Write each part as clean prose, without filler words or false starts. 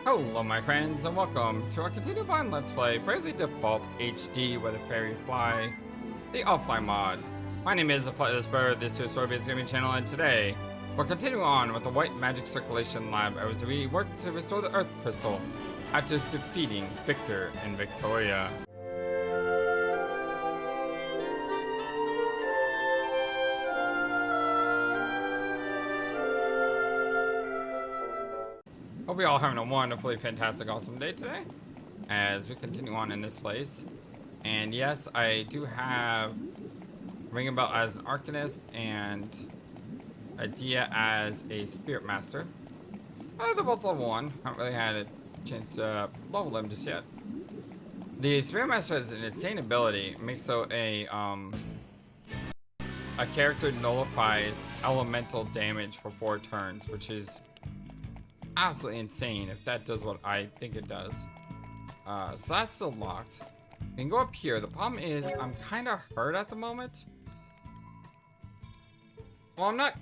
Hello my friends and welcome to our continued blind let's play Bravely Default HD where the fairy fly, the offline mod. My name is the FlightlessBird, this is your story-based gaming channel, and today we're continuing on with the White Magic Circulation Lab as we work to restore the Earth Crystal after defeating Victor and Victoria. Hope you're all having a wonderfully fantastic, awesome day today as we continue on in this place. And yes, I do have Ring a Bell as an Arcanist and Edea as a Spirit Master. They're both level 1. Haven't really had a chance to level them just yet. The Spirit Master has an insane ability. It makes so a character nullifies elemental damage for 4 turns, which is absolutely insane if that does what I think it does. So that's still locked. We can go up here. The problem is I'm kind of hurt at the moment. Well, I'm not.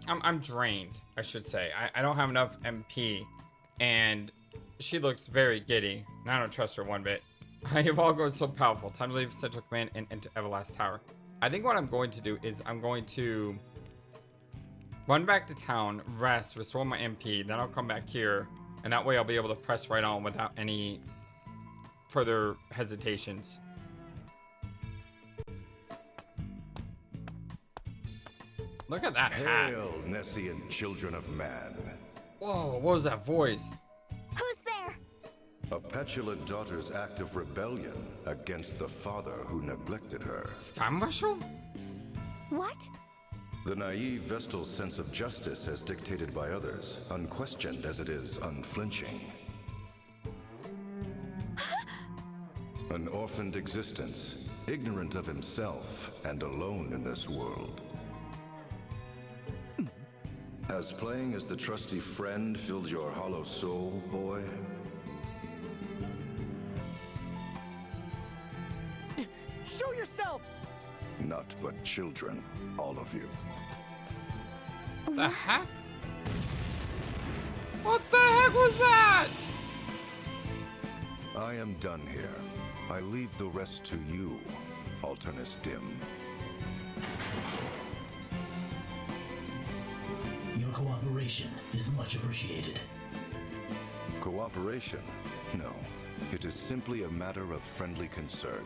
I'm drained, I should say. I don't have enough MP, and she looks very giddy, and I don't trust her one bit. You've all grown so powerful. Time to leave Central Command and enter Everlast Tower. I think what I'm going to do is I'm going to run back to town, rest, restore my MP, then I'll come back here, and that way I'll be able to press right on without any further hesitations. Look at that hat. Hail, Nessian children of man. Whoa, what was that voice? Who's there? A petulant daughter's act of rebellion against the father who neglected her. Sky Marshal? What? The naive Vestal's sense of justice as dictated by others, unquestioned as it is unflinching. An orphaned existence, ignorant of himself and alone in this world. Has playing as the trusty friend filled your hollow soul, boy? Show yourself! Not but children, all of you. The heck? What the heck was that? I am done here. I leave the rest to you, Alternus Dim. Your cooperation is much appreciated. Cooperation? No. It is simply a matter of friendly concern.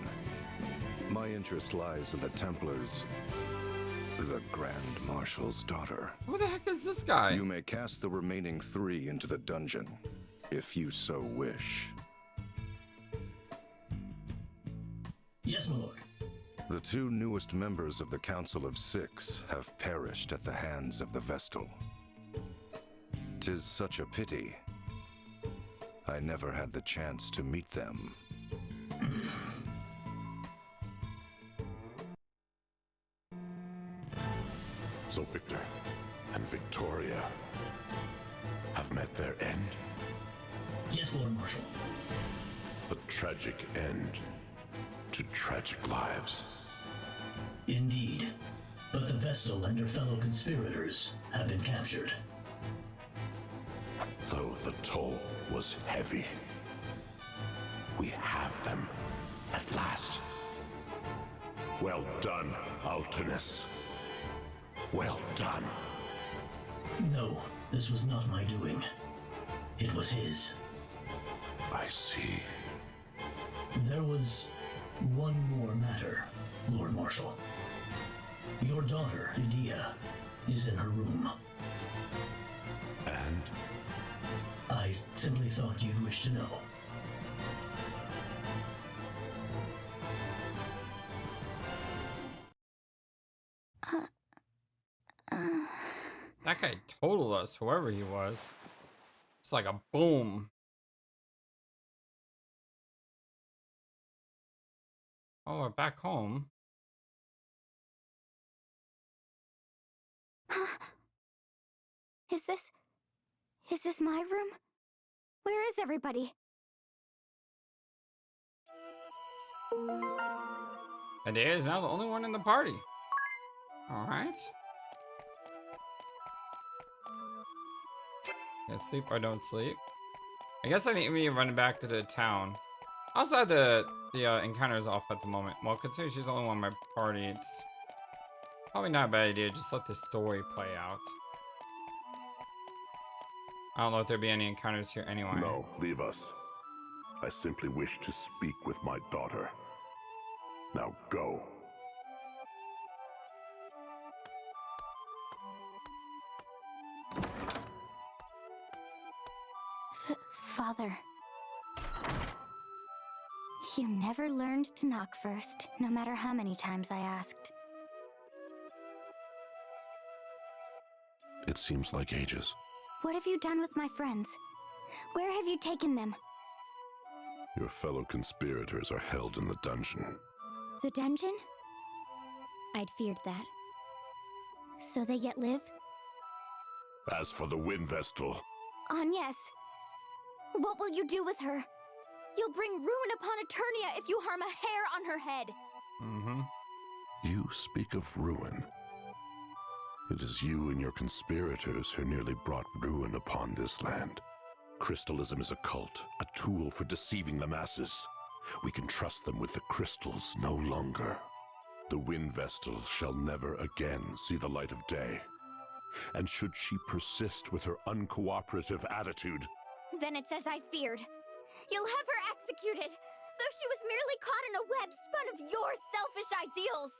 My interest lies in the Templars, the Grand Marshal's daughter. Who the heck is this guy? You may cast the remaining 3 into the dungeon, if you so wish. Yes, my lord. The 2 newest members of the Council of 6 have perished at the hands of the Vestal. 'Tis such a pity. I never had the chance to meet them. So Victor and Victoria have met their end? Yes, Lord Marshal. A tragic end to tragic lives. Indeed. But the Vestal and her fellow conspirators have been captured. Though the toll was heavy, we have them at last. Well done, Alternus. Well done. No, this was not my doing. It was his. I see. There was one more matter, Lord Marshal. Your daughter, Edea, is in her room. And I simply thought you'd wish to know. That guy totaled us, whoever he was. It's like a boom. Oh, we're back home. Is this my room? Where is everybody? Edea is now the only one in the party. Alright. I sleep or don't sleep. I guess I need to be running back to the town. Also, the encounter's off at the moment. Well, considering she's the only one in my party, it's probably not a bad idea. Just let the story play out. I don't know if there'll be any encounters here anyway. No, leave us. I simply wish to speak with my daughter. Now go. Father. You never learned to knock first, no matter how many times I asked. It seems like ages. What have you done with my friends? Where have you taken them? Your fellow conspirators are held in the dungeon. The dungeon? I'd feared that. So they yet live? As for the Wind Vestal, Agnes, what will you do with her? You'll bring ruin upon Eternia if you harm a hair on her head. Mm-hmm. you speak of ruin. It is you and your conspirators who nearly brought ruin upon this land. Crystalism is a cult, a tool for deceiving the masses. We can trust them with the crystals no longer. The Wind Vestal shall never again see the light of day. And should she persist with her uncooperative attitude, Then it's as I feared. You'll have her executed, though she was merely caught in a web spun of your selfish ideals.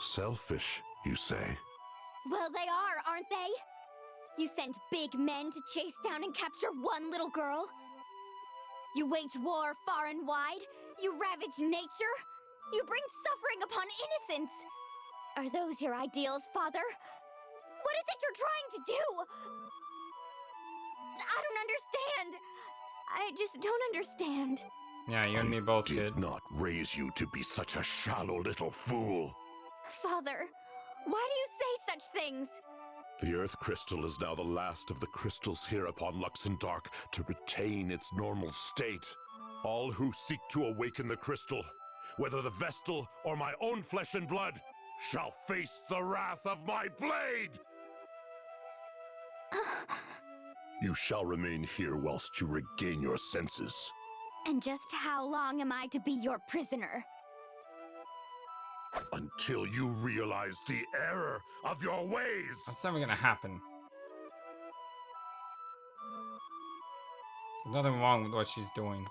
selfish, you say? Well, they are, aren't they? You sent big men to chase down and capture one little girl. You wage war far and wide. You ravage nature. You bring suffering upon innocence. Are those your ideals, Father? What is it you're trying to do? I don't understand. I just don't understand. Yeah, you and me both, Did kid. not raise you to be such a shallow little fool. Father, why do you say such things? The Earth Crystal is now the last of the crystals here upon Luxendark to retain its normal state. All who seek to awaken the crystal, whether the Vestal or my own flesh and blood, shall face the wrath of my blade! You shall remain here whilst you regain your senses. And just how long am I to be your prisoner? Until you realize the error of your ways! That's never gonna happen. There's nothing wrong with what she's doing.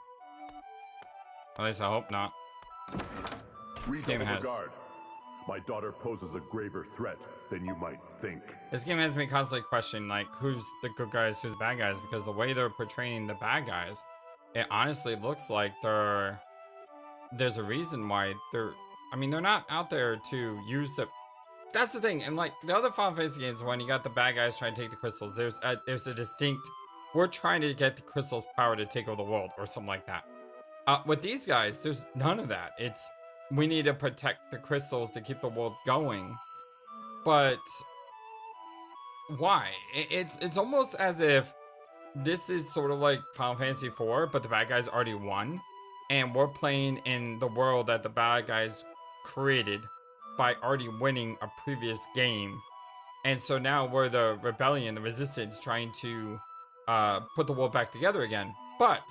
At least I hope not. This game has... My daughter poses a graver threat than you might think. This game has me constantly questioning, like, who's the good guys, who's the bad guys, because the way they're portraying the bad guys, it honestly looks like there's a reason why they're, I mean, they're not out there to use the, that's the thing, and like, the other Final Fantasy games, when you got the bad guys trying to take the crystals, there's a distinct, we're trying to get the crystals' power to take over the world, or something like that. With these guys, there's none of that. It's, we need to protect the crystals to keep the world going. But why? It's almost as if this is sort of like Final Fantasy IV, but the bad guys already won, and we're playing in the world that the bad guys created by already winning a previous game. And so now we're the rebellion, the resistance, trying to put the world back together again. But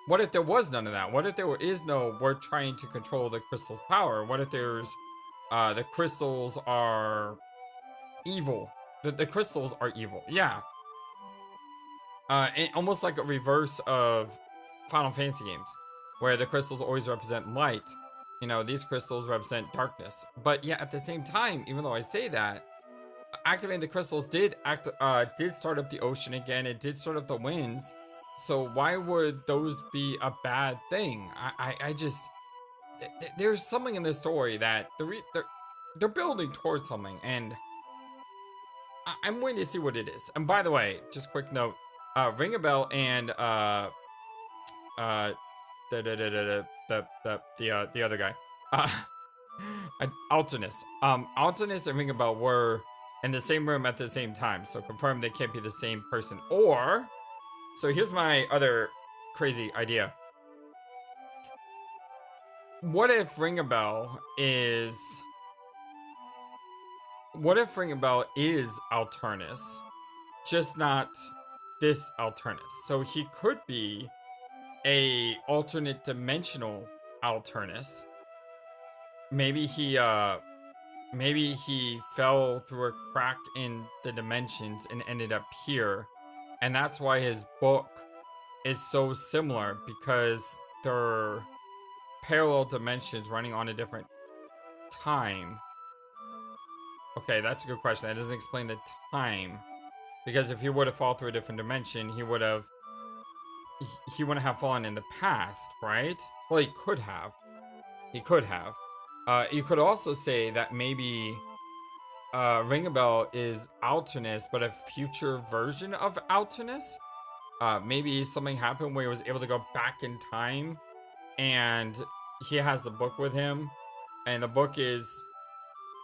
what if there was none of that? What if there is no, we're trying to control the crystal's power? What if there's, the crystals are evil? The crystals are evil, yeah. And almost like a reverse of Final Fantasy games, where the crystals always represent light. You know, these crystals represent darkness. But yeah, at the same time, even though I say that, activating the crystals did start up the ocean again. It did start up the winds. So why would those be a bad thing? I just, there's something in this story that they're building towards something, and I'm waiting to see what it is. And by the way, just quick note, Ring a Bell and the other guy, Altinus. Altinus and Ring a Bell were in the same room at the same time, so confirm they can't be the same person. Or, so here's my other crazy idea. What if Ring a Bell is Alternus, just not this Alternus. So he could be a alternate dimensional Alternus. Maybe he fell through a crack in the dimensions and ended up here. And that's why his book is so similar, because they're parallel dimensions running on a different time. Okay, that's a good question. That doesn't explain the time. Because if he would have fallen through a different dimension, he wouldn't have fallen in the past, right? Well, he could have. He could have. You could also say that maybe Ringabel is Alternus, but a future version of Alternus. Maybe something happened where he was able to go back in time, and he has the book with him, and the book is...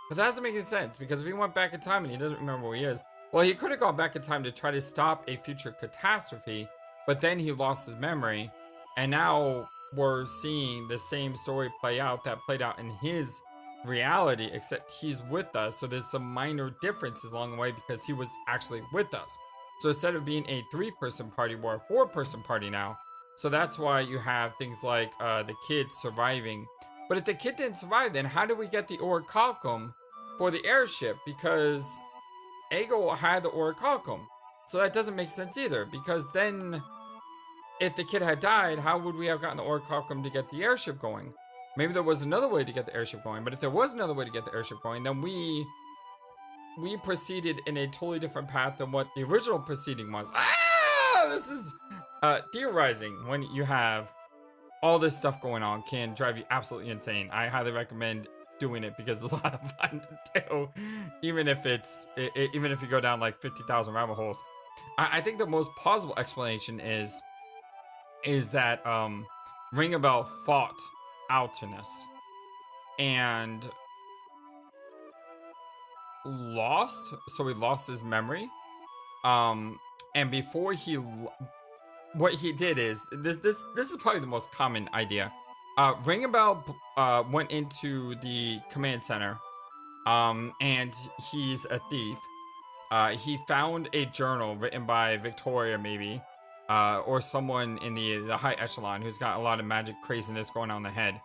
But that doesn't make any sense, because if he went back in time and he doesn't remember where he is, well, he could have gone back in time to try to stop a future catastrophe, but then he lost his memory, and now we're seeing the same story play out that played out in his reality, except he's with us. So there's some minor differences along the way because he was actually with us. So instead of being a 3-person party, we're a 4-person party now. So that's why you have things like the kid surviving. But if the kid didn't survive, then how did we get the orichalcum for the airship? Because Ego had the orichalcum. So that doesn't make sense either, because then if the kid had died, how would we have gotten the orichalcum to get the airship going? Maybe there was another way to get the airship going, but if there was another way to get the airship going, then we proceeded in a totally different path than what the original proceeding was. This is theorizing when you have all this stuff going on can drive you absolutely insane. I highly recommend doing it because it's a lot of fun to do, even if you go down like 50,000 rabbit holes. I think the most plausible explanation is that Ringabel fought Alternus and lost, so he lost his memory. And before what he did is this is probably the most common idea. Ringabel went into the command center, and he's a thief. He found a journal written by Victoria, maybe, or someone in the high echelon who's got a lot of magic craziness going on in the head.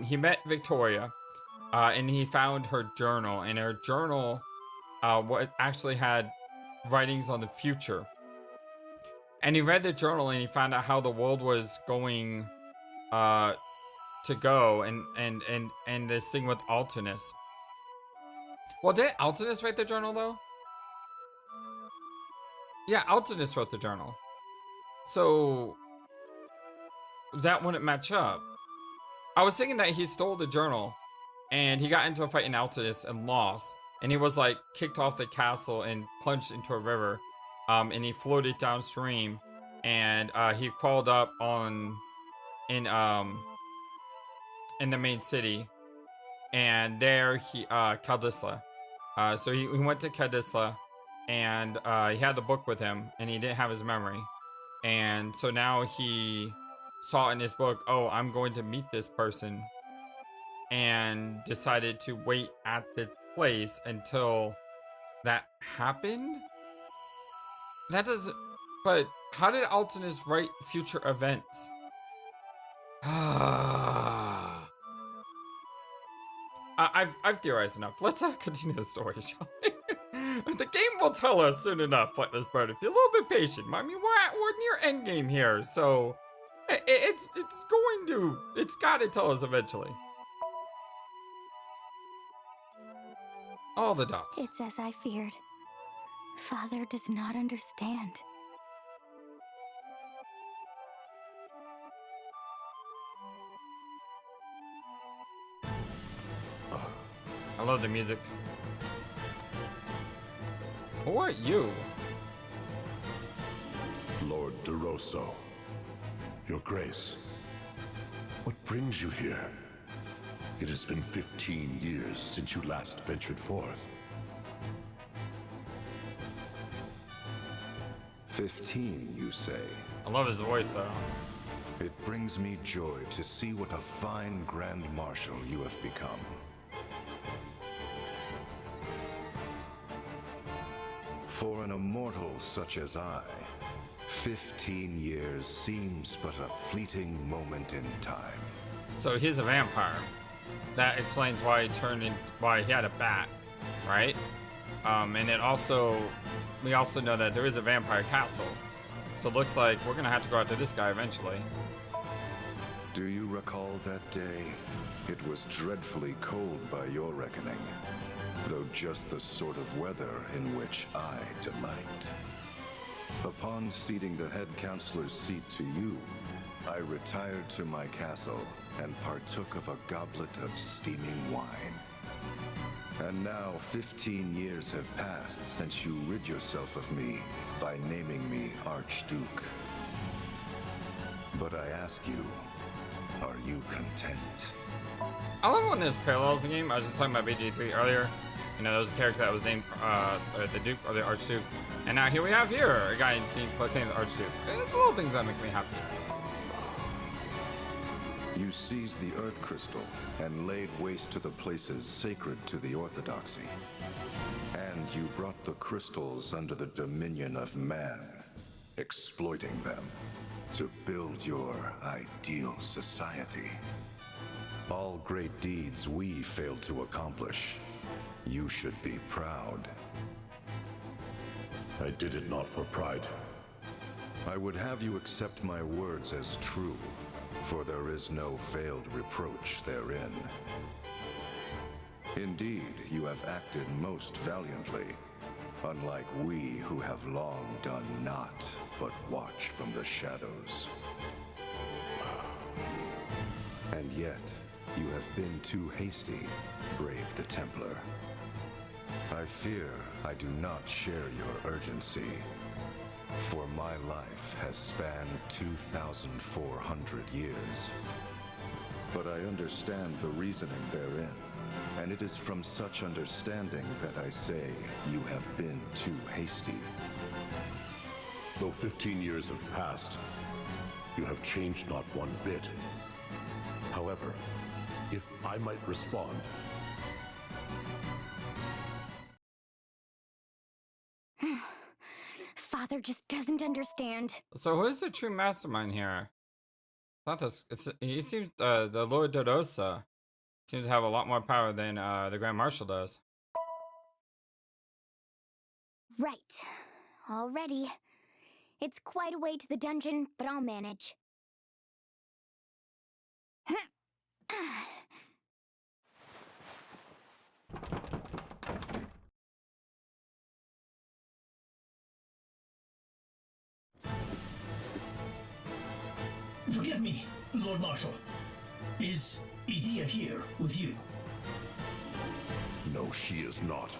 He met Victoria, and he found her journal, and her journal what actually had writings on the future. And he read the journal, and he found out how the world was going to go, and this thing with Alternus. Well, did Alternus write the journal though? Yeah, Alternus wrote the journal. So that wouldn't match up. I was thinking that he stole the journal and he got into a fight in Alternus and lost. And he was like kicked off the castle and plunged into a river. And he floated downstream, and he crawled up in the main city. And there he Kaldisla. So he went to Kaldisla, and he had the book with him, and he didn't have his memory. And so now he saw in his book, oh, I'm going to meet this person, and decided to wait at the place until that happened. That doesn't... But how did Alternus write future events? I've theorized enough. Let's continue the story, shall we? The game will tell us soon enough, FlightlessBird, if you're a little bit patient. I mean, we're near endgame here, so it's got to tell us eventually. All the dots. It's as I feared. Father does not understand. I love the music. Who are you? Lord DeRosso, Your Grace, what brings you here? It has been 15 years since you last ventured forth. 15, you say? I love his voice, though. It brings me joy to see what a fine Grand Marshal you have become. For an immortal such as I, 15 years seems but a fleeting moment in time. So he's a vampire. That explains why why he had a bat, right? And we also know that there is a vampire castle. So it looks like we're gonna have to go after this guy eventually. Do you recall that day? It was dreadfully cold by your reckoning, though just the sort of weather in which I delight. Upon ceding the head counselor's seat to you, I retired to my castle and partook of a goblet of steaming wine. And now 15 years have passed since you rid yourself of me by naming me Archduke. But I ask you, are you content? I love when there's parallels in the game. I was just talking about BG3 earlier. You know, there was a character that was named the Duke or the Archduke. And now here we have a guy being proclaimed the Archduke. It's little things that make me happy. You seized the Earth Crystal and laid waste to the places sacred to the Orthodoxy. And you brought the crystals under the dominion of man, exploiting them to build your ideal society. All great deeds we failed to accomplish. You should be proud. I did it not for pride. I would have you accept my words as true, for there is no veiled reproach therein. Indeed, you have acted most valiantly, unlike we who have long done naught but watch from the shadows. And yet, you have been too hasty, brave the Templar. I fear I do not share your urgency, for my life has spanned 2,400 years. But I understand the reasoning therein, and it is from such understanding that I say you have been too hasty. Though 15 years have passed, you have changed not one bit. However, if I might respond, Father just doesn't understand. So who is the true mastermind here? Not this. He seems the Lord Dodosa seems to have a lot more power than the Grand Marshal does. Right. All ready. It's quite a way to the dungeon, but I'll manage. Forgive me, Lord Marshal. Is Edea here with you? no, she is not.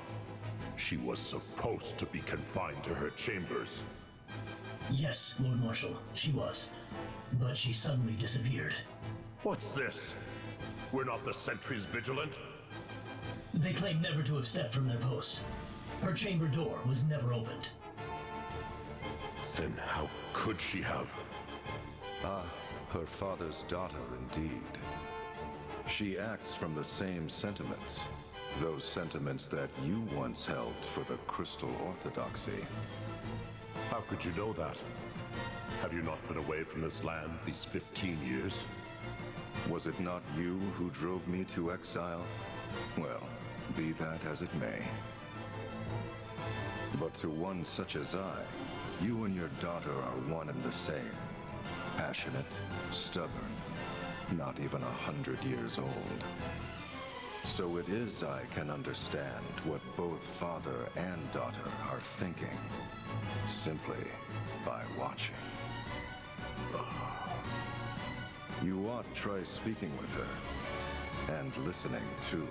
She was supposed to be confined to her chambers. Yes, Lord Marshal, she was. But she suddenly disappeared. What's this? We're not the sentries vigilant? They claim never to have stepped from their post. Her chamber door was never opened. Then how could she have? Ah, her father's daughter indeed. She acts from the same sentiments, those sentiments that you once held for the Crystal Orthodoxy. How could you know that? Have you not been away from this land these 15 years? Was it not you who drove me to exile? Well, be that as it may. But to one such as I, you and your daughter are one and the same. Passionate, stubborn, not even 100 years old. So it is I can understand what both father and daughter are thinking, simply by watching. You ought try speaking with her, and listening too.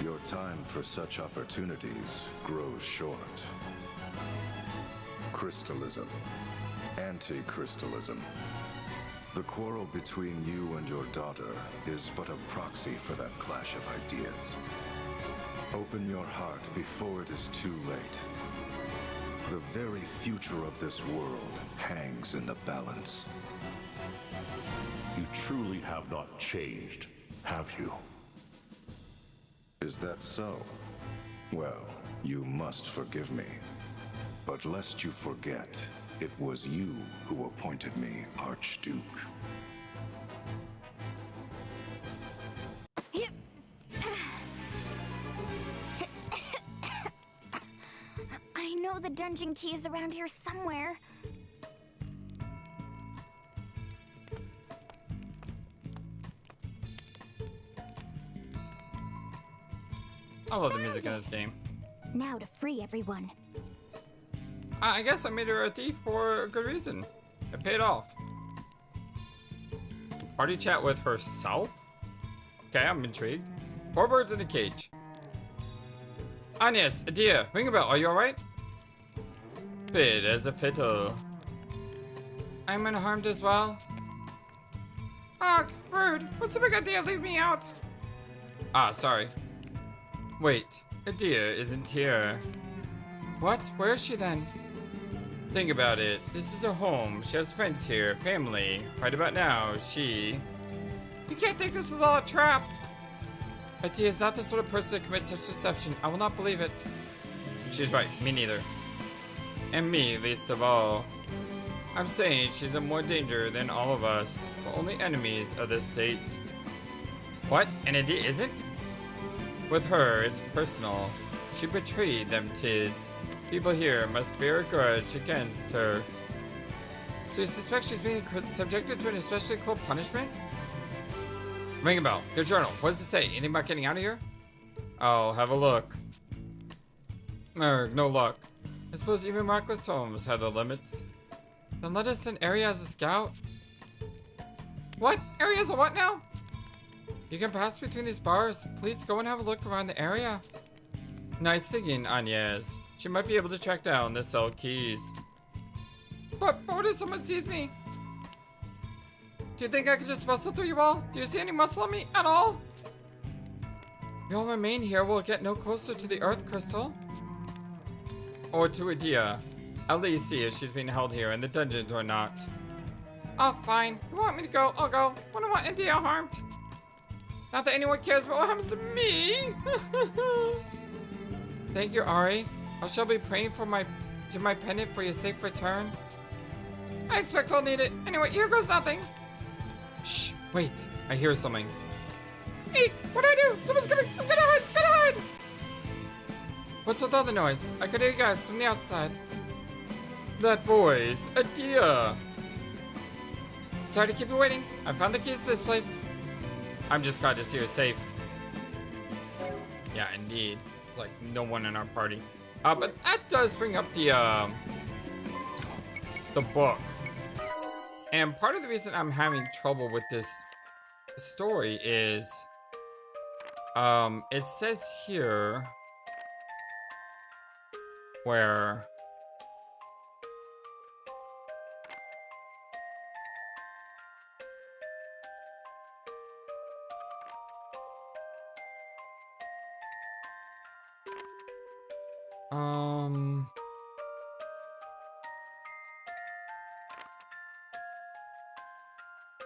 Your time for such opportunities grows short. Crystalism. Anti-crystalism. The quarrel between you and your daughter is but a proxy for that clash of ideas. Open your heart before it is too late. The very future of this world hangs in the balance. You truly have not changed, have you? Is that so? Well, you must forgive me. But lest you forget, It was you who appointed me Archduke. I know the dungeon key is around here somewhere. I love the music in this game. Now to free everyone. I guess I made her a thief for a good reason. It paid off. Party chat with herself? Okay, I'm intrigued. 4 birds in a cage. Agnes, Edea, ring a bell. Are you alright? Fit as a fiddle. I'm unharmed as well. Ugh, rude. What's the big idea? Leave me out. Ah, sorry. Wait, Edea isn't here. What? Where is she then? Think about it. This is her home. She has friends here, family. Right about now, she... You can't think this was all a trap. Edea is not the sort of person to commit such deception. I will not believe it. She's right. Me neither. And me, least of all. I'm saying she's in more danger than all of us. We're only enemies of this state. What? And Edea isn't? With her, it's personal. She betrayed them, 'tis. People here must bear a grudge against her. So you suspect she's being subjected to an especially cruel punishment? Ring a bell. Your journal. What does it say? Anything about getting out of here? I'll have a look. No luck. I suppose even Reckless homes have their limits. Then let us send Area as a scout. What? Area's a what now? You can pass between these bars. Please go and have a look around the area. Nice thinking, Agnes. She might be able to track down the cell keys. But what if someone sees me? Do you think I could just bustle through you all? Do you see any muscle on me at all? We all remain here. We'll get no closer to the Earth Crystal. Or to Edea. At least see if she's being held here in the dungeons or not. Oh, fine. You want me to go? I'll go. I don't want Edea harmed. Not that anyone cares about what happens to me. Thank you, Ari. I shall be praying for my pendant for your safe return. I expect I'll need it. Anyway, here goes nothing. Shh, wait. I hear something. Eek! What'd I do? Someone's coming! I'm gonna hide! Gonna hide! What's with all the noise? I could hear you guys from the outside. That voice, Edea. Sorry to keep you waiting. I found the keys to this place. I'm just glad to see you're safe. Yeah, indeed. Like no one in our party. But that does bring up the book. And part of the reason I'm having trouble with this story is it says here where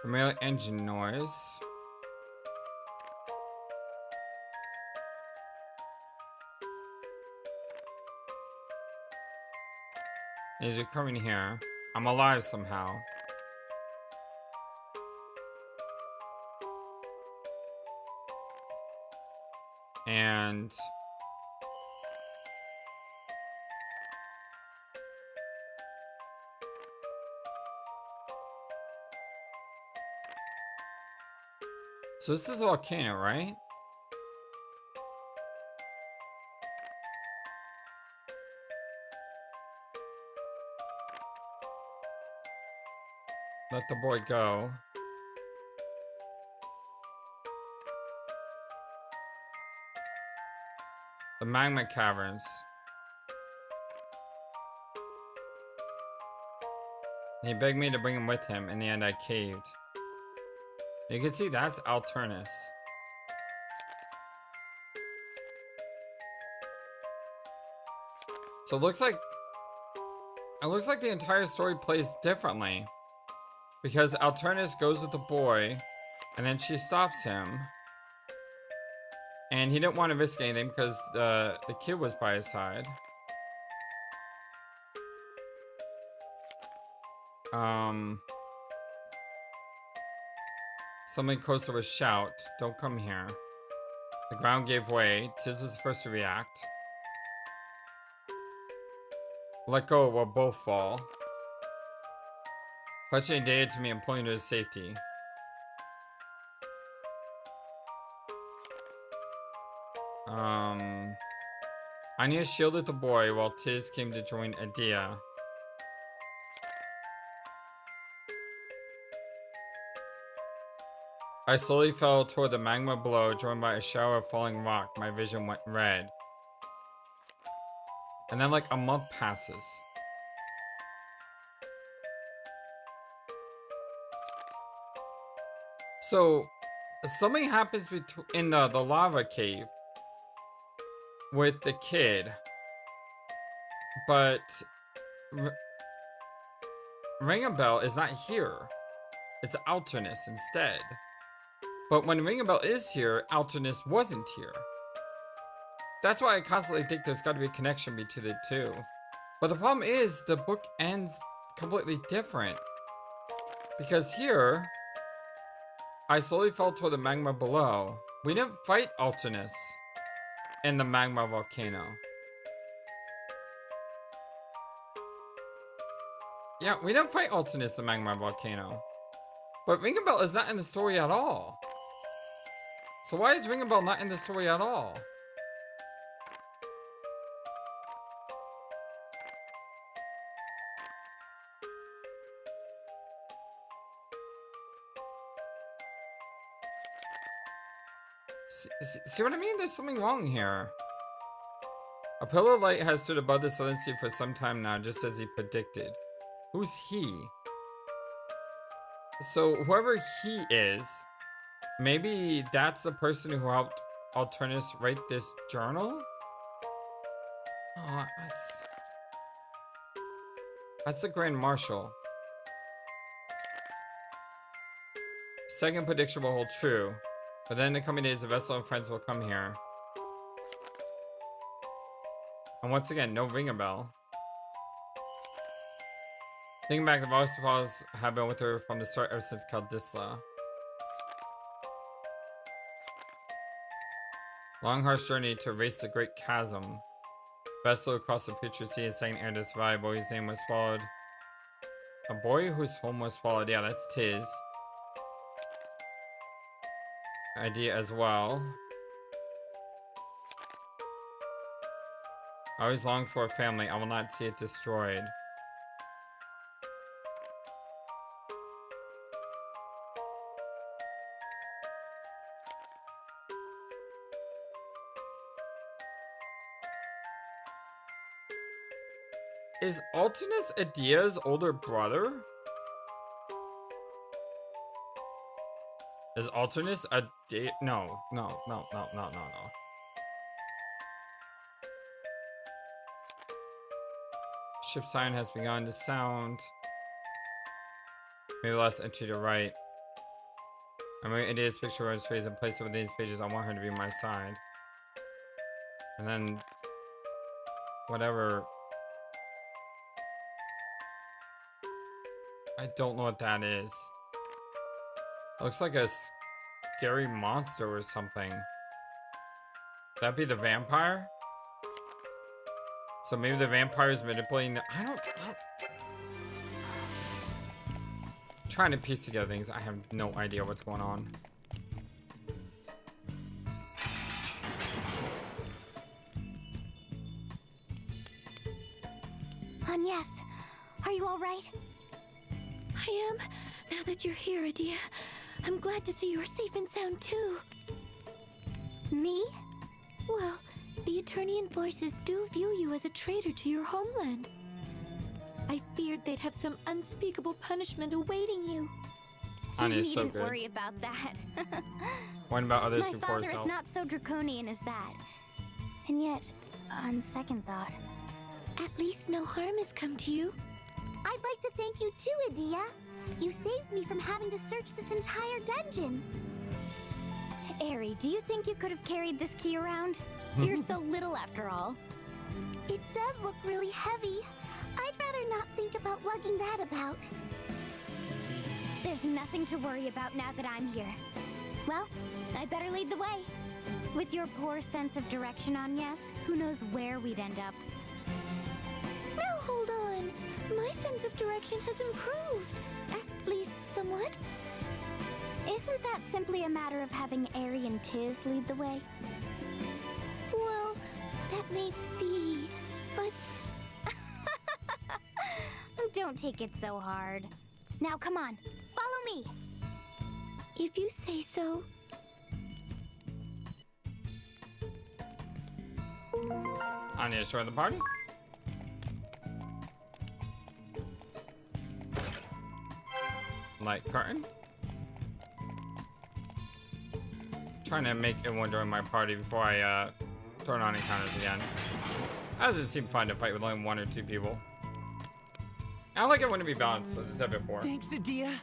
familiar engine noise. Is it coming here? I'm alive somehow. And so this is a volcano, right? Let the boy go. The magma caverns. He begged me to bring him with him. In the end, I caved. You can see that's Alternus. So it looks like the entire story plays differently. Because Alternus goes with the boy, and then she stops him. And he didn't want to risk anything because the kid was by his side. Something closer was shout. Don't come here. The ground gave way. Tiz was the first to react. Let go or we'll both fall. Clutching Edea to me and pulling her to safety. Anya shielded the boy while Tiz came to join Edea. I slowly fell toward the magma below, joined by a shower of falling rock. My vision went red. And then like a month passes. So something happens in the lava cave with the kid, but Ring-a-Bell is not here. It's Alternus instead. But when Ring-a-Bell is here, Alternus wasn't here. That's why I constantly think there's got to be a connection between the two. But the problem is the book ends completely different. Because here, I slowly fell toward the magma below. We didn't fight Alternus in the magma volcano. Yeah, we didn't fight Alternus in the magma volcano. But Ring-a-Bell is not in the story at all. So why is Ring-a-Bell not in the story at all? See what I mean? There's something wrong here. A pillar of light has stood above the southern sea for some time now, just as he predicted. Who's he? So whoever he is, maybe that's the person who helped Alternus write this journal? Oh, that's the Grand Marshal. Second prediction will hold true. But then in the coming days, the vessel and friends will come here. And once again, no Ring-a-Bell. Thinking back, the waterfalls have been with her from the start ever since Caldisla. Long, harsh journey to erase the great chasm. Vessel across the picture sea and second air to survive. Boy whose name was swallowed. A boy whose home was swallowed. Yeah, that's Tiz. Idea as well. I always long for a family. I will not see it destroyed. Is Alternus Edea's older brother? Is Alternus Edea? No. Ship siren has begun to sound. Maybe last entry to write. I'm writing Edea's picture of his face and place it within these pages. I want her to be my side. And then whatever. I don't know what that is. It looks like a scary monster or something. That'd be the vampire? So maybe the vampire is manipulating the... I don't... Trying to piece together things. I have no idea what's going on. Yes. Are you all right? I am. Now that you're here, Edea, I'm glad to see you are safe and sound too. Me? Well, the Eternian forces do view you as a traitor to your homeland. I feared they'd have some unspeakable punishment awaiting you. Anya's so good. Needn't worry about that. What about others My before father herself? is not so draconian as that. And yet, on second thought, at least no harm has come to you. I'd like to thank you too, Edea. You saved me from having to search this entire dungeon. Eri, do you think you could have carried this key around? You're so little after all. It does look really heavy. I'd rather better not think about lugging that about. There's nothing to worry about now that I'm here. Well, I better lead the way. With your poor sense of direction on Yes, who knows where we'd end up. Now hold on. My sense of direction has improved. At least somewhat. Isn't that simply a matter of having Aerie and Tiz lead the way? Well, that may be, but... Don't take it so hard. Now come on, follow me. if you say so. Anya's joined the party. Light curtain. Trying to make everyone join my party before I turn on encounters again. As it seemed fun to fight with only 1 or 2 people. I like it when it be balanced, as I said before. Thanks, Edea.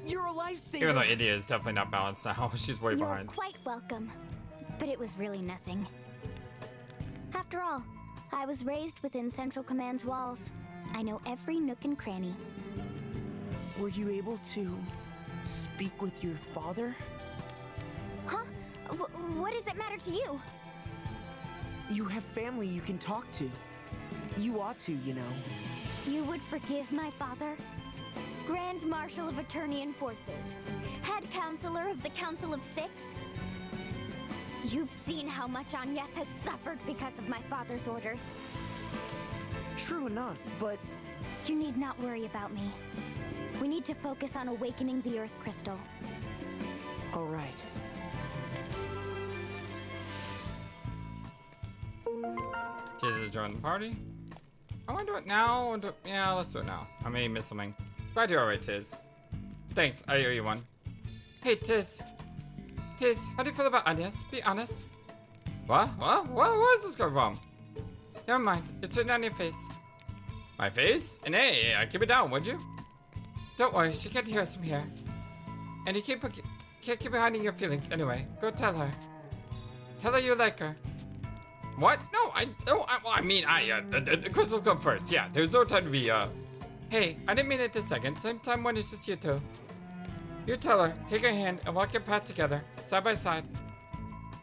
You're a lifesaver. Even though Edea is definitely not balanced now, she's way You're behind. quite welcome, but it was really nothing. After all, I was raised within Central Command's walls. I know every nook and cranny. Were you able to speak with your father? Huh? What does it matter to you? You have family you can talk to. You ought to, you know. You would forgive my father? Grand Marshal of Eternian Forces, Head Counselor of the Council of Six? You've seen how much Agnes has suffered because of my father's orders. True enough, but You need not worry about me. We need to focus on awakening the Earth Crystal. all right. Jesus joined the party. I want to do it now. Yeah, let's do it now. I may miss something. Glad you're alright, Tiz. Thanks, I owe you one. Hey, Tiz. Tiz, how do you feel about Agnes? Be honest. What? Where is this coming from? Never mind. It's written on your face. My face? And hey, keep it down, would you? Don't worry, she can't hear us from here. And you can't keep hiding your feelings anyway. Go tell her. Tell her you like her. What? No, Crystal's come first. Yeah, there's no time to be, Hey, I didn't mean it this second. Same time when it's just you two. You tell her, take her hand, and walk your path together, side by side.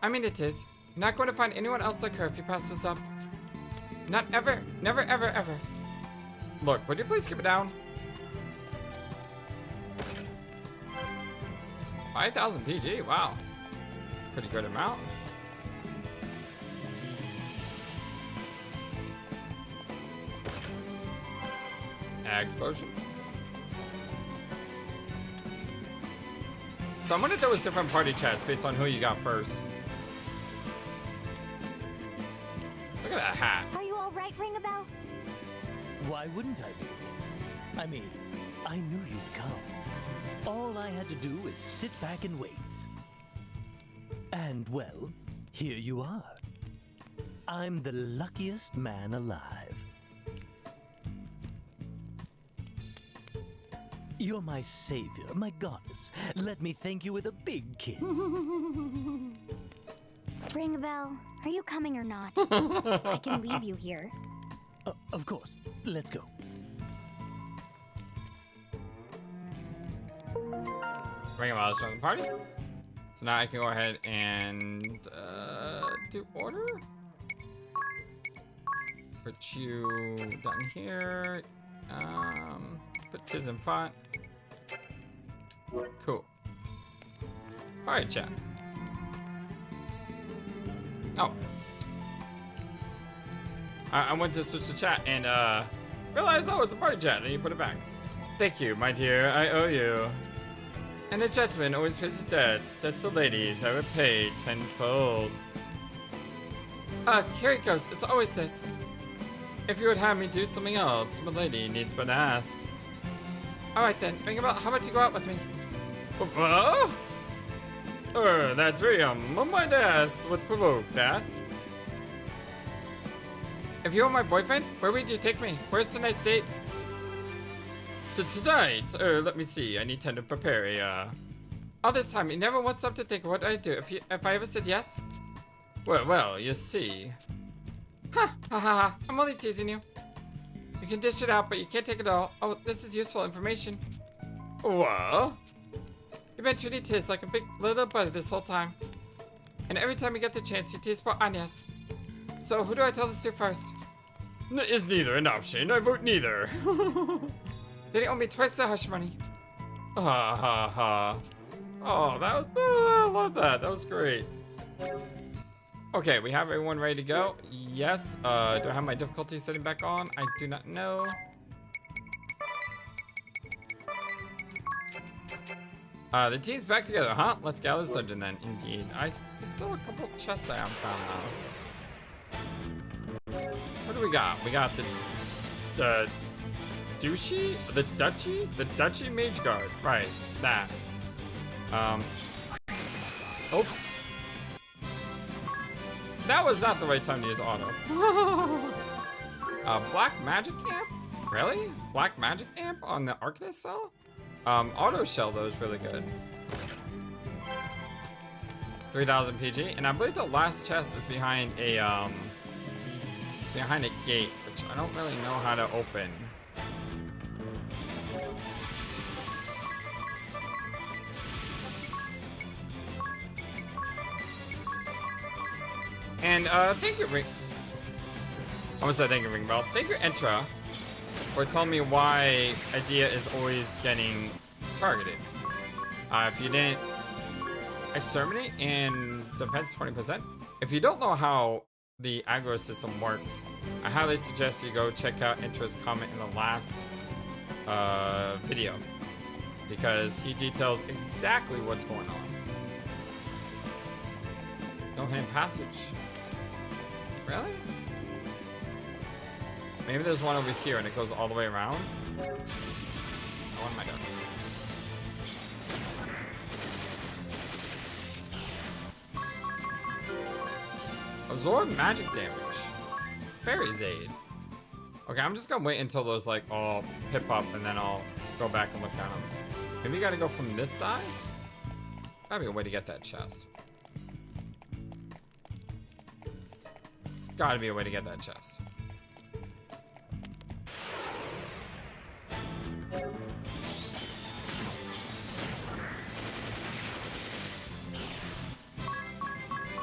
I mean it is. You're not going to find anyone else like her if you pass this up. Not ever. Never, ever, ever. Look, would you please keep it down? 5,000 PG, wow. Pretty good amount. Explosion. So I wonder if there was different party chats based on who you got first. Look at that hat. Are you all right, Ring-a-Bell? Why wouldn't I be? I mean, I knew you'd come. All I had to do is sit back and wait. And well, here you are. I'm the luckiest man alive. You're my savior, my goddess. Let me thank you with a big kiss. Ring-a-Bell, are you coming or not? I can leave you here. Of course. Let's go. Bring him out of the party. So now I can go ahead and do order. Put you down here. Put Tiz in front. Cool. Alright, chat. Oh. I went to switch the chat and realized, oh, it's a party chat, and you put it back. Thank you, my dear, I owe you. And a gentleman always pays his debts. That's the ladies, I repay tenfold. Here it goes, it's always this. If you would have me do something else, my lady needs but ask. Alright then, think about how about you go out with me? That's very my ass would provoke that. If you were my boyfriend, where would you take me? Where's tonight's date? Tonight? Let me see. I need time to prepare a, All this time, you never once stopped to think what I'd do if I ever said yes? Well, you see. Ha, ha, ha, ha. I'm only teasing you. You can dish it out, but you can't take it all. Oh, this is useful information. Well, you've been treating Tiz like a big little buddy this whole time. And every time you get the chance, you tease poor Anyas. So who do I tell this to first? Is neither an option. I vote neither. They owe me twice the hush money. Ha ha ha. Oh, I love that. That was great. Okay, we have everyone ready to go. Yes. Do I have my difficulty setting back on? I do not know. The team's back together, huh? Let's gather this dungeon then. Indeed. There's still a couple chests I haven't found now. What do we got? We got the douchey? The duchy? The duchy mage guard. Right, that. Oops. That was not the right time to use auto. Black magic amp? Really? Black magic amp on the Arcanist cell? Auto shell though is really good. 3000 PG, and I believe the last chest is behind a gate, which I don't really know how to open. And thank you, Ring. I almost said thank you, Ring Bell. Thank you, Entra, for telling me why Edea is always getting targeted. If you didn't exterminate and defense 20%. If you don't know how the aggro system works, I highly suggest you go check out Entra's comment in the last video, because he details exactly what's going on. No hidden passage. Really? Maybe there's one over here and it goes all the way around. Oh, what am I doing? Absorb magic damage. Fairy's Aid. Okay, I'm just gonna wait until those like all pip up and then I'll go back and look at them. Maybe we gotta go from this side? That'd be a way to get that chest. It's gotta be a way to get that chest.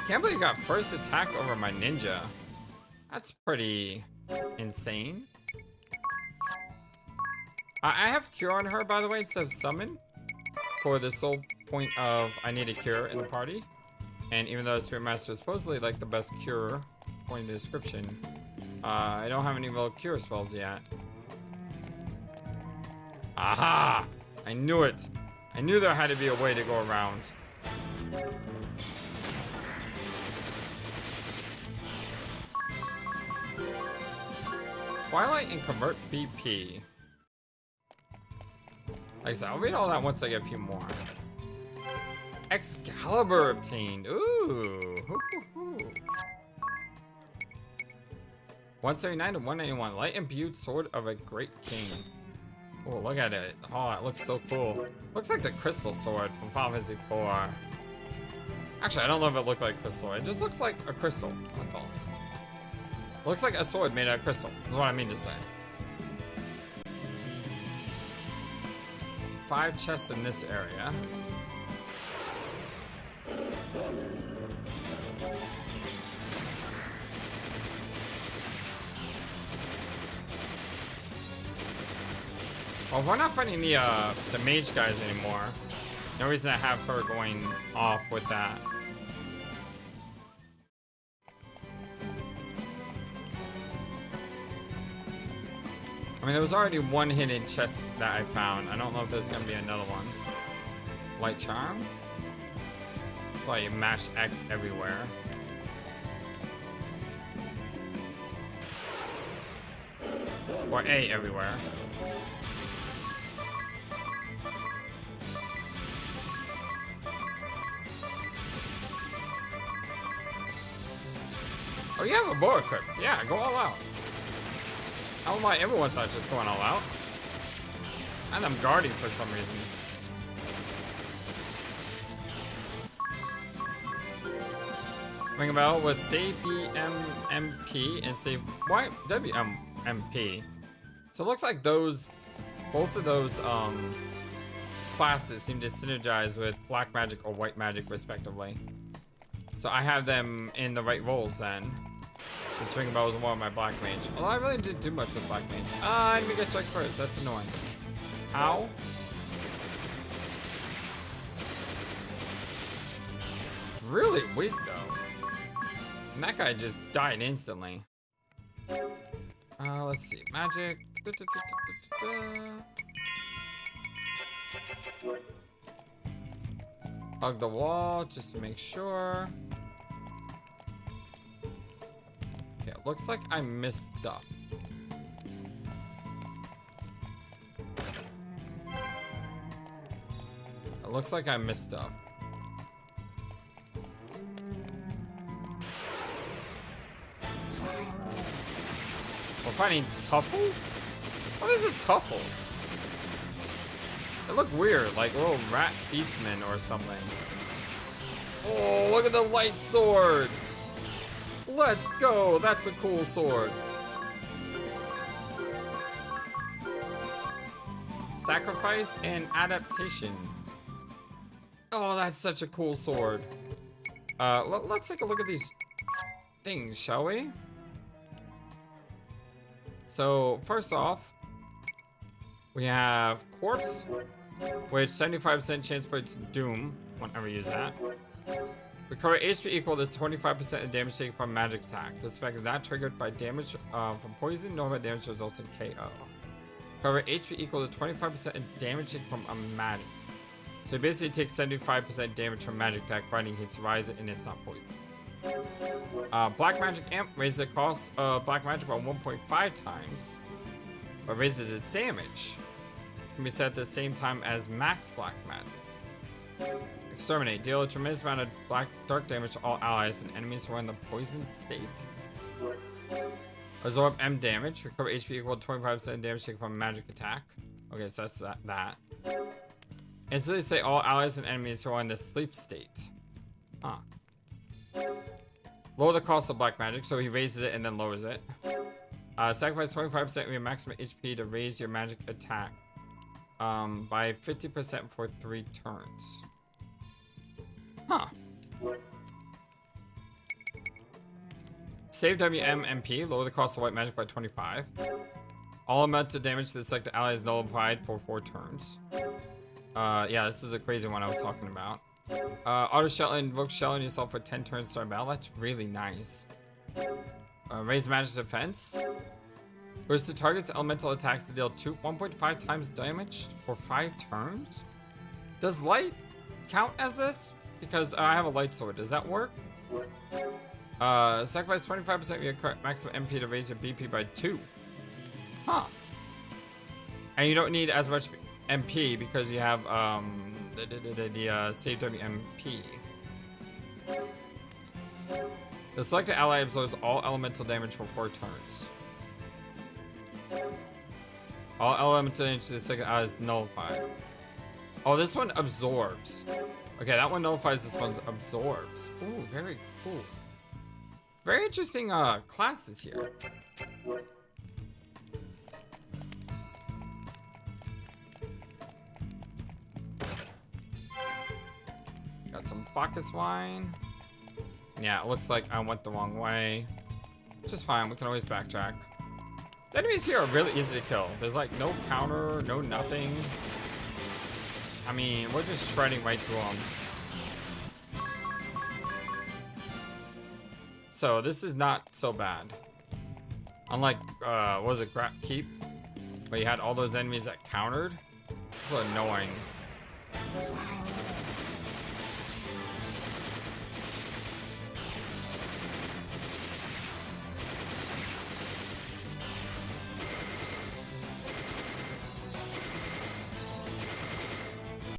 Can't believe you got first attack over my ninja. That's pretty insane. I have cure on her, by the way, instead of summon, for the sole point of I need a cure in the party. And even though Spirit Master is supposedly like the best cure, according to the description, I don't have any real cure spells yet. Aha! I knew it. I knew there had to be a way to go around. Twilight and convert BP. Like I said, I'll read all that once I get a few more. Excalibur obtained. Ooh. 179 to 191. Light imbued sword of a great king. Oh, look at it. Oh, it looks so cool. Looks like the crystal sword from Final Fantasy IV. Actually, I don't know if it looked like crystal. It just looks like a crystal. That's all. Looks like a sword made out of crystal, is what I mean to say. 5 chests in this area. Well, we're not fighting the mage guys anymore. No reason to have her going off with that. I mean, there was already one hidden chest that I found. I don't know if there's gonna be another one. Light charm? That's why you mash X everywhere. Or A everywhere. Oh, you have a bow equipped. Yeah, go all out. I don't know why everyone's not just going all out. And I'm guarding for some reason. Ring a bell with save BMMP and save WMMP. So it looks like both of those classes seem to synergize with black magic or white magic respectively. So I have them in the right roles then. Considering I was more of my black mage. Although I really didn't do much with black mage. Enemy gets strike first, that's annoying. Ow. Really weak though. And that guy just died instantly. Let's see. Magic. Hug the wall just to make sure. Okay, it looks like I missed stuff. It looks like I missed stuff. We're finding tuffles? What is a tuffle? They look weird, like little rat beastmen or something. Oh, look at the light sword! Let's go! That's a cool sword. Sacrifice and adaptation. Oh, that's such a cool sword. Let's take a look at these things, shall we? So, first off, we have Corpse, which 75% chance puts Doom. Won't ever use that. Recover HP equal to 25% of damage taken from magic attack. This effect is not triggered by damage from poison, nor by damage results in KO. Recover HP equal to 25% of damage taken from a magic. So it basically takes 75% damage from magic attack, providing he survives it and it's not poison. Black Magic Amp raises the cost of Black Magic by 1.5 times, but raises its damage. It can be set at the same time as Max Black Magic. Exterminate. Deal a tremendous amount of dark damage to all allies and enemies who are in the poison state. Absorb M damage. Recover HP equal to 25% damage taken from a magic attack. Okay, so that's that. Instantly say all allies and enemies who are in the sleep state. Huh. Lower the cost of black magic, so he raises it and then lowers it. Sacrifice 25% of your maximum HP to raise your magic attack by 50% for 3 turns. Huh. Save WMMP, lower the cost of white magic by 25. All amounts of damage to the selected ally is nullified for 4 turns. Yeah, this is a crazy one I was talking about. Auto shell invoke shell on yourself for 10 turns start battle. That's really nice. Raise magic defense. Boost the target's elemental attacks to deal 1.5 times damage for 5 turns. Does light count as this? Because I have a light sword. Does that work? Sacrifice 25% of your maximum MP to raise your BP by 2. Huh. And you don't need as much MP because you have the save WMP. The selected ally absorbs all elemental damage for 4 turns. All elemental damage to the second ally is nullified. Oh, this one absorbs. Okay, that one nullifies, this one absorbs. Ooh, very cool. Very interesting classes here. Got some Bacchus wine. Yeah, it looks like I went the wrong way. Which is fine, we can always backtrack. The enemies here are really easy to kill. There's like no counter, no nothing. I mean, we're just shredding right through them. So this is not so bad. Unlike, what was it, Keep? Where you had all those enemies that countered. It's so annoying.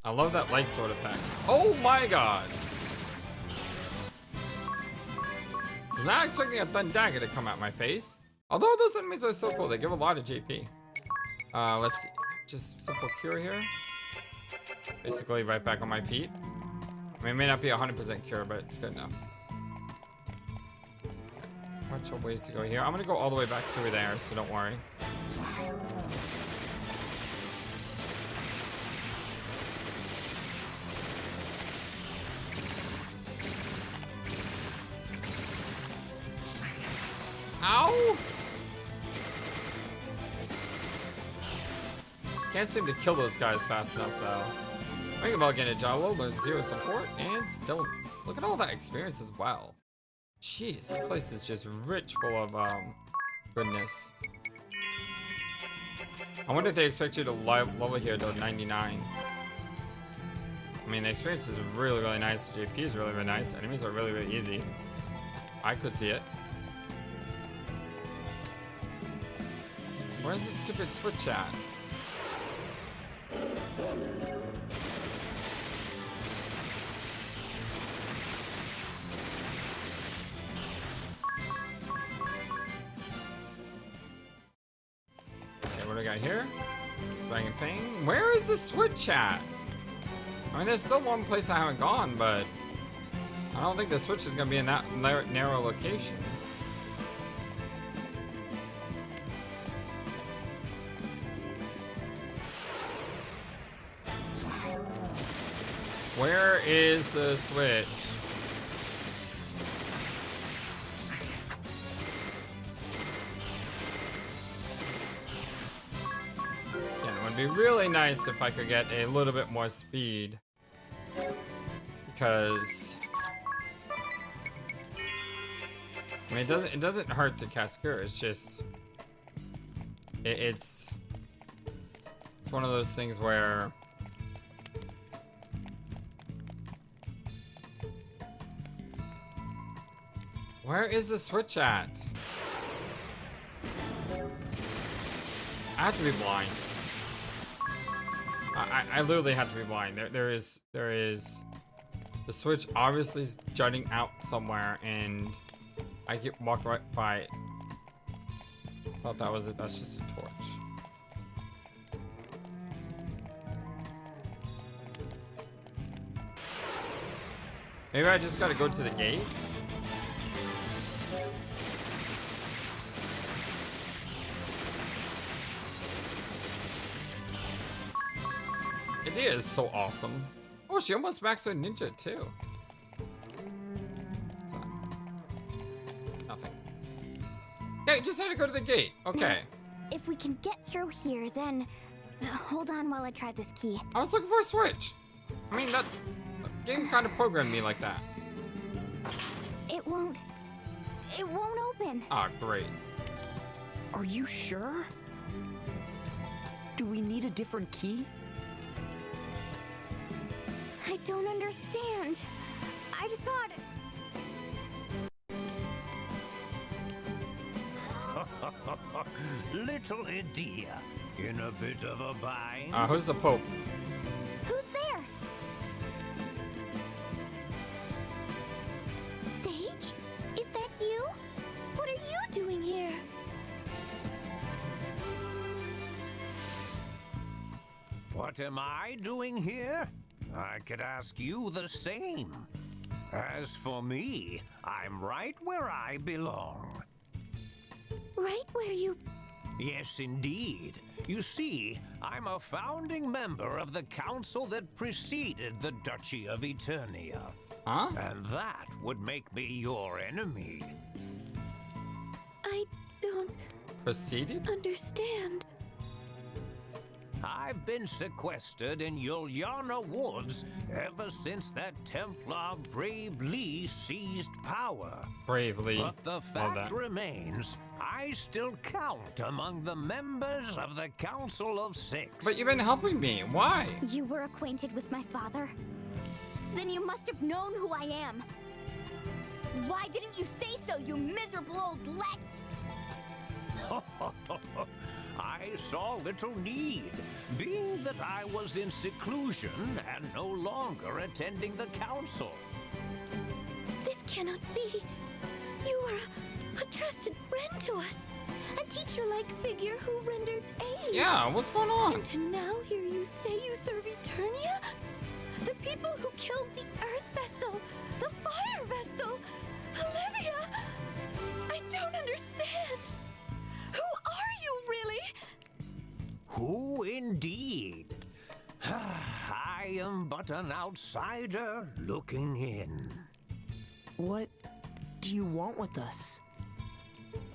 I love that light sword effect. Oh my god! I was not expecting a Thundagger to come at my face. Although those enemies are so cool, they give a lot of JP. Let's see. Just simple cure here. Basically right back on my feet. I mean, it may not be 100% cure, but it's good enough. Okay. Bunch of ways to go here. I'm gonna go all the way back through there, so don't worry. Can't seem to kill those guys fast enough though. Thinking about getting a job, learn 0 support, and still look at all that experience as well. Jeez, this place is just rich full of goodness. I wonder if they expect you to level here to 99. I mean, the experience is really, really nice. The JP is really, really nice. Enemies are really, really easy. I could see it. Where's this stupid switch at? Okay, what do I got here? Bang and Fang. Where is the switch at? I mean, there's still one place I haven't gone, but I don't think the switch is gonna be in that narrow location. Where is the switch? Again, it would be really nice if I could get a little bit more speed. Because I mean, it doesn't hurt to Cascure. It's just it's one of those things where where is the switch at? I have to be blind. I literally have to be blind. There is the switch obviously is jutting out somewhere, and I get walked right by it. Thought that was it. That's just a torch. Maybe I just gotta go to the gate. Edea is so awesome. Oh, she almost maxed out ninja too. What's that? Nothing. Okay, just had to go to the gate. Okay. If we can get through here, then hold on while I try this key. I was looking for a switch. I mean, that game kind of programmed me like that. It won't open. Ah, great. Are you sure? Do we need a different key? I don't understand. I thought... Little Edea, in a bit of a bind. Who's the Pope? Who's there? Sage? Is that you? What are you doing here? What am I doing here? I could ask you the same. As for me, I'm right where I belong. Right where you... Yes, indeed. You see, I'm a founding member of the council that preceded the Duchy of Eternia. Huh? And that would make me your enemy. I don't Proceeded? understand. I've been sequestered in Yuliana Woods ever since that Templar Brave Lee seized power. Bravely. But the Love fact that. remains, I still count among the members of the Council of Six. But you've been helping me. Why? You were acquainted with my father? Then you must have known who I am. Why didn't you say so, you miserable old let? I saw little need, being that I was in seclusion and no longer attending the council. This cannot be. You were a trusted friend to us. A teacher-like figure who rendered aid. Yeah, what's going on? And to now hear you say you serve Eternia? The people who killed the Earth Vessel, the Fire Vessel, Olivia! I don't understand. Who are you, really? Who indeed? I am but an outsider looking in. What do you want with us?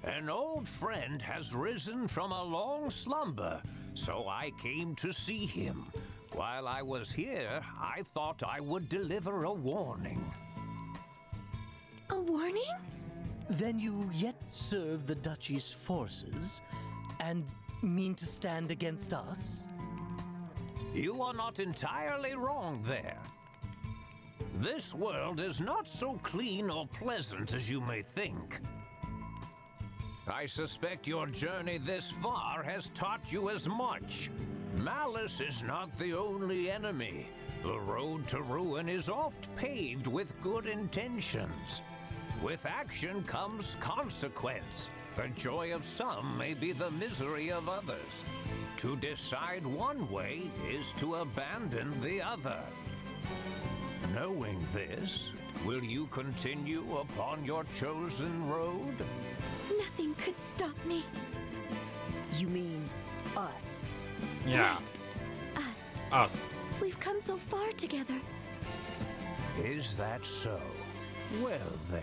An old friend has risen from a long slumber so I came to see him. While I was here, I thought I would deliver a warning. A warning? Then you yet serve the Duchy's forces and mean to stand against us? You are not entirely wrong there. This world is not so clean or pleasant as you may think. I suspect your journey this far has taught you as much. Malice is not the only enemy. The road to ruin is oft paved with good intentions. With action comes consequence. The joy of some may be the misery of others. To decide one way is to abandon the other. Knowing this, will you continue upon your chosen road? Nothing could stop me. You mean us? Yeah. Us. Us. We've come so far together. Is that so? Well then,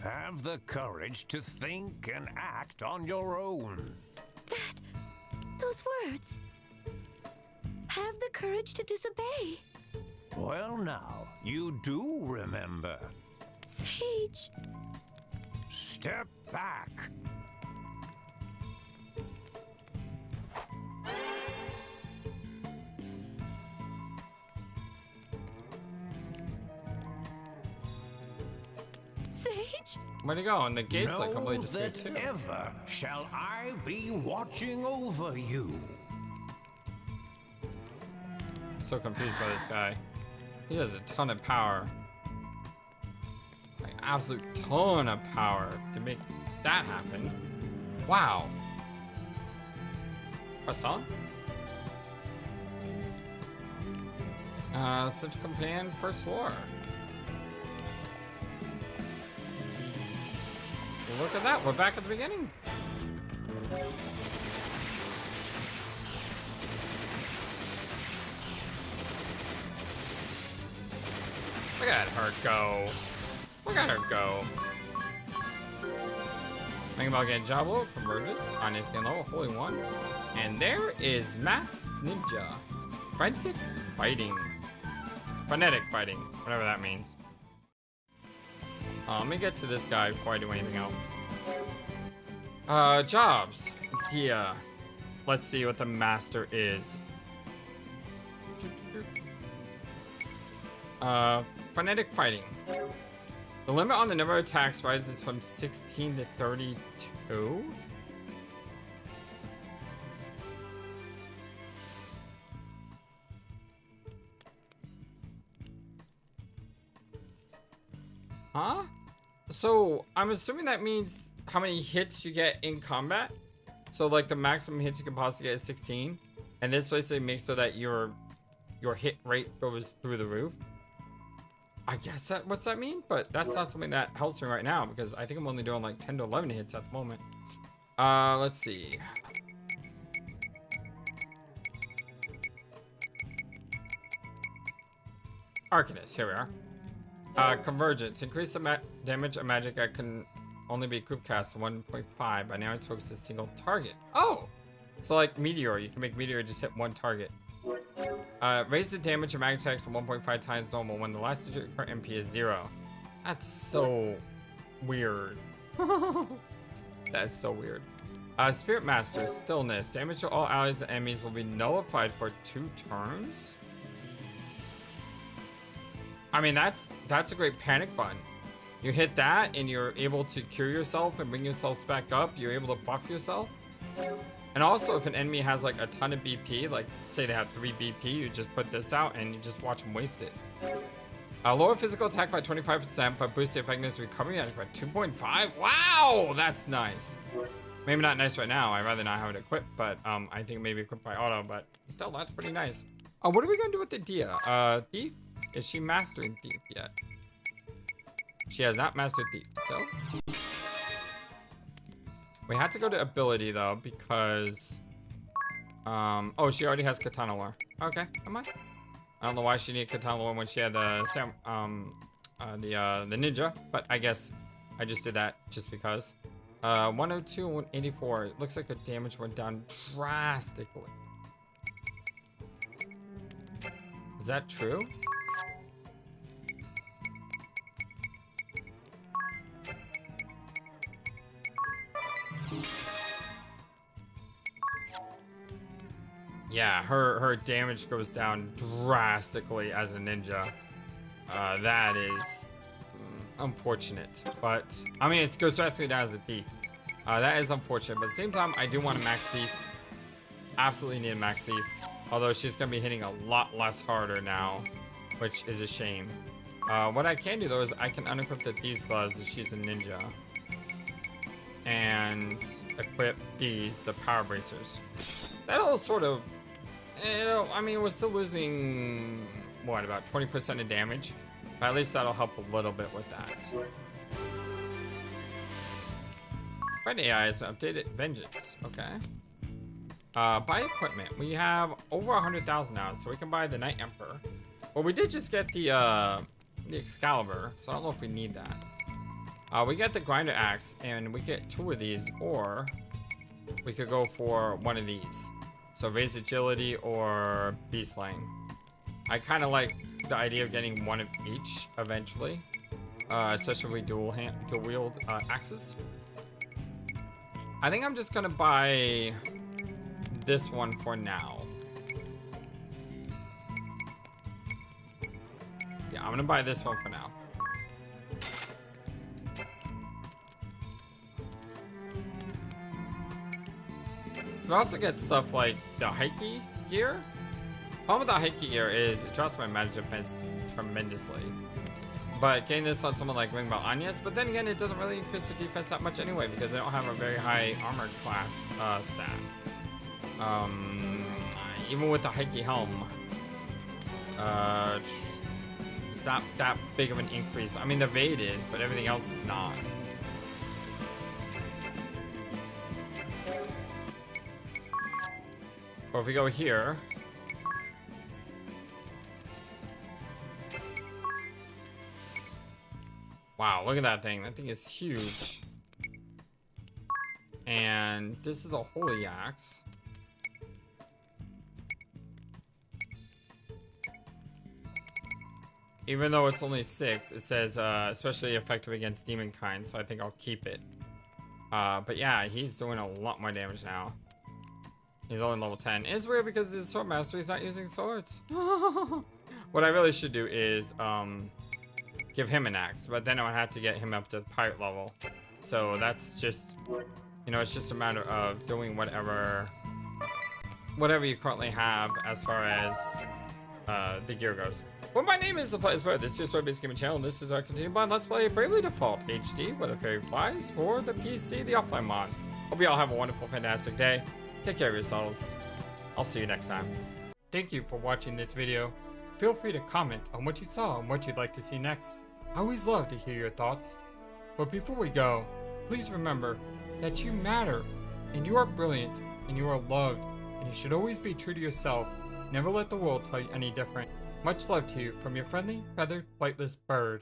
have the courage to think and act on your own. Those words. Have the courage to disobey. Well now, you do remember. Sage. Step back. Sage? Where'd he go? And the gates like completely Know disappeared that too. ever shall I be watching over you. So confused by this guy. He has a ton of power. Like absolute ton of power to make that happen. Wow. Press on? Such a companion, first floor. Look at that, we're back at the beginning. Look at her go. Look at her go. Thinking about getting Jabo, Convergence, on his skin level, Holy One. And there is Max Ninja. Frantic Fighting. Frenetic Fighting, whatever that means. Let me get to this guy before I do anything else. Jobs. Edea. Let's see what the master is. Frenetic Fighting. The limit on the number of attacks rises from 16 to 32? Huh? So, I'm assuming that means how many hits you get in combat. So, like, the maximum hits you can possibly get is 16. And this basically makes so that your hit rate goes through the roof. I guess what's that mean? But that's not something that helps me right now because I think I'm only doing like 10 to 11 hits at the moment. Let's see. Arcanist, here we are. Convergence. Increase the damage of magic that can only be group cast to 1.5, but now it's focused on a single target. Oh! So like Meteor, you can make Meteor just hit one target. Raise the damage of magic attacks to 1.5 times normal when the last digit of your MP is 0. That's so weird. That is so weird. Spirit Master, Stillness. Damage to all allies and enemies will be nullified for 2 turns. I mean, that's a great panic button. You hit that and you're able to cure yourself and bring yourself back up. You're able to buff yourself. And also, if an enemy has like a ton of BP, like say they have 3 BP, you just put this out and you just watch them waste it. Lower physical attack by 25%, but boost the effectiveness of recovery damage by 2.5. Wow, that's nice. Maybe not nice right now. I'd rather not have it equipped, but I think maybe equipped by auto, but still, that's pretty nice. What are we gonna do with Edea? Thief? Is she mastering Thief yet? She has not mastered Thief, so. We had to go to ability though, because oh, she already has Katana Lore. Okay, come on. I don't know why she needed Katana Lore when she had the ninja, but I guess I just did that just because. 102 and 184. It looks like the damage went down drastically. Is that true? Yeah, her damage goes down drastically as a ninja. That is unfortunate, but I mean it goes drastically down as a thief. That is unfortunate, but at the same time I do want a max thief. Absolutely need a max thief. Although she's gonna be hitting a lot less harder now, which is a shame. What I can do though is I can unequip the thieves gloves if she's a ninja, and equip these, the power bracers. That'll sort of, you know, I mean we're still losing what, about 20% of damage, but at least that'll help a little bit with that. Red AI has been updated. Vengeance. Okay. Buy equipment. We have over 100,000 now, so we can buy the Night Emperor. Well, we did just get the Excalibur, so I don't know if we need that. We get the Grinder Axe, and we get 2 of these, or we could go for one of these. So raise agility or beast slaying. I kind of like the idea of getting one of each eventually, especially if we dual wield axes. I think I'm just gonna buy this one for now. Yeah, I'm gonna buy this one for now. You also get stuff like the Heike gear. Problem with the Heike gear is it drops my magic defense tremendously. But getting this on someone like Wingbot Anyas, but then again, it doesn't really increase the defense that much anyway because they don't have a very high armor class stat. Even with the Heike helm, it's not that big of an increase. I mean, the Vade is, but everything else is not. Or if we go here, wow, look at that thing. That thing is huge. And this is a holy axe. Even though it's only 6, it says especially effective against demon kind, so I think I'll keep it. But yeah, he's doing a lot more damage now. He's only level 10. It's weird because his sword master is not using swords. What I really should do is give him an axe, but then I would have to get him up to pirate level. So that's just, you know, it's just a matter of doing whatever you currently have as far as the gear goes. Well, my name is the FlightlessBird. This is your story-based gaming channel, and this is our continued mod. Let's play Bravely Default HD, where the fairy flies for the PC, the offline mod. Hope you all have a wonderful, fantastic day. Take care of yourselves. I'll see you next time. Thank you for watching this video. Feel free to comment on what you saw and what you'd like to see next. I always love to hear your thoughts. But before we go, please remember that you matter, and you are brilliant, and you are loved, and you should always be true to yourself. Never let the world tell you any different. Much love to you from your friendly, feathered, flightless bird.